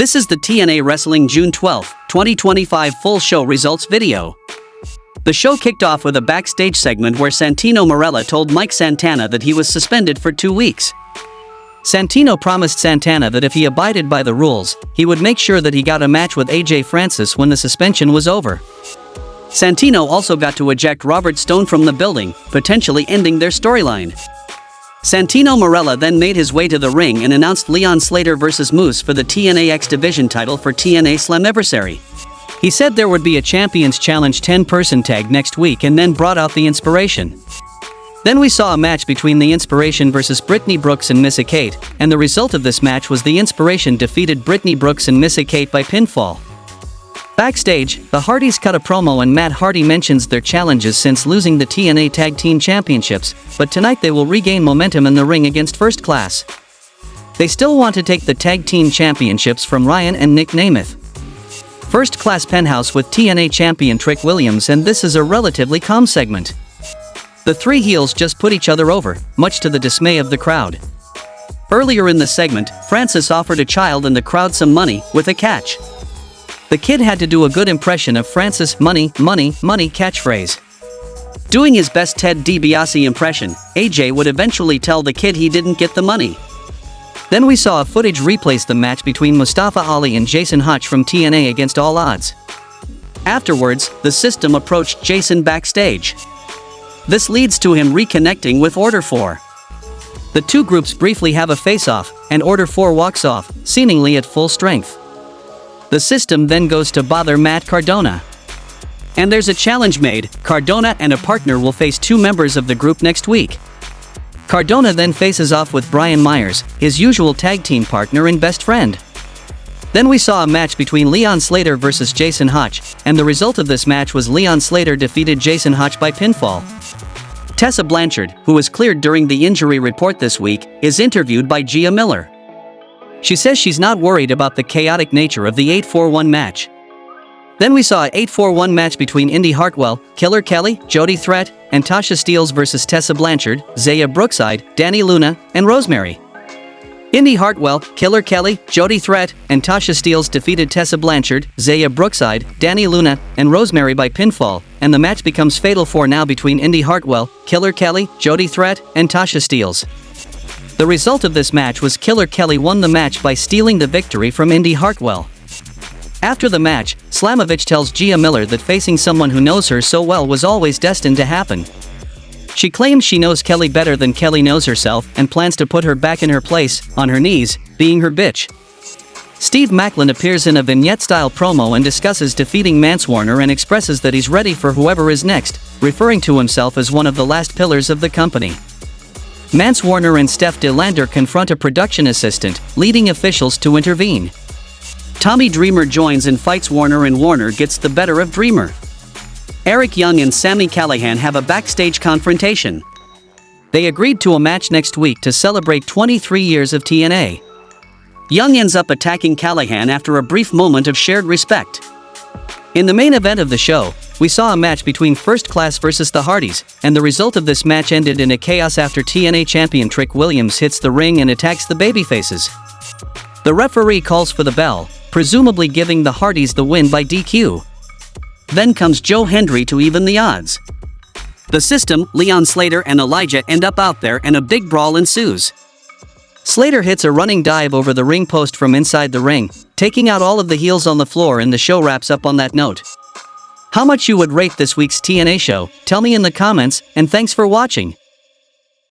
This is the TNA Wrestling June 12, 2025 full show results video. The show kicked off with a backstage segment where Santino Marella told Mike Santana that he was suspended for 2 weeks. Santino promised Santana that if he abided by the rules, he would make sure that he got a match with AJ Francis when the suspension was over. Santino also got to eject Robert Stone from the building, potentially ending their storyline. Santino Marella then made his way to the ring and announced Leon Slater vs. Moose for the TNA X Division title for TNA Slammiversary. He said there would be a Champions Challenge 10-person tag next week and then brought out the Inspiration. Then we saw a match between the Inspiration vs. Brittany Brooks and Missa Kate, and the result of this match was the Inspiration defeated Brittany Brooks and Missa Kate by pinfall. Backstage, the Hardys cut a promo and Matt Hardy mentions their challenges since losing the TNA Tag Team Championships, but tonight they will regain momentum in the ring against First Class. They still want to take the Tag Team Championships from Ryan and Nick Namath. First Class Penthouse with TNA champion Trick Williams, and this is a relatively calm segment. The three heels just put each other over, much to the dismay of the crowd. Earlier in the segment, Francis offered a child and the crowd some money, with a catch. The kid had to do a good impression of Francis' money, money, money catchphrase. Doing his best Ted DiBiase impression, AJ would eventually tell the kid he didn't get the money. Then we saw a footage replace the match between Mustafa Ali and Jason Hotch from TNA Against All Odds. Afterwards, the System approached Jason backstage. This leads to him reconnecting with Order 4. The two groups briefly have a face-off, and Order 4 walks off, seemingly at full strength. The System then goes to bother Matt Cardona. And there's a challenge made. Cardona and a partner will face two members of the group next week. Cardona then faces off with Brian Myers, his usual tag team partner and best friend. Then we saw a match between Leon Slater vs. Jason Hotch, and the result of this match was Leon Slater defeated Jason Hotch by pinfall. Tessa Blanchard, who was cleared during the injury report this week, is interviewed by Gia Miller. She says she's not worried about the chaotic nature of the 8-4-1 match. Then we saw a 8-4-1 match between Indy Hartwell, Killer Kelly, Jody Threat, and Tasha Steelz vs. Tessa Blanchard, Zaya Brookside, Dani Luna, and Rosemary. Indy Hartwell, Killer Kelly, Jody Threat, and Tasha Steelz defeated Tessa Blanchard, Zaya Brookside, Dani Luna, and Rosemary by pinfall, and the match becomes Fatal 4 now between Indy Hartwell, Killer Kelly, Jody Threat, and Tasha Steelz. The result of this match was Killer Kelly won the match by stealing the victory from Indy Hartwell. After the match, Slamovich tells Gia Miller that facing someone who knows her so well was always destined to happen. She claims she knows Kelly better than Kelly knows herself and plans to put her back in her place, on her knees, being her bitch. Steve Macklin appears in a vignette-style promo and discusses defeating Mance Warner and expresses that he's ready for whoever is next, referring to himself as one of the last pillars of the company. Mance Warner and Steph DeLander confront a production assistant, leading officials to intervene. Tommy Dreamer joins and fights Warner, and Warner gets the better of Dreamer. Eric Young and Sami Callihan have a backstage confrontation. They agreed to a match next week to celebrate 23 years of TNA. Young ends up attacking Callihan after a brief moment of shared respect. In the main event of the show, we saw a match between First Class vs. the Hardys, and the result of this match ended in a chaos after TNA champion Trick Williams hits the ring and attacks the babyfaces. The referee calls for the bell, presumably giving the Hardys the win by DQ. Then comes Joe Hendry to even the odds. The System, Leon Slater and Elijah end up out there and a big brawl ensues. Slater hits a running dive over the ring post from inside the ring, taking out all of the heels on the floor, and the show wraps up on that note. How much you would rate this week's TNA show? Tell me in the comments, and thanks for watching.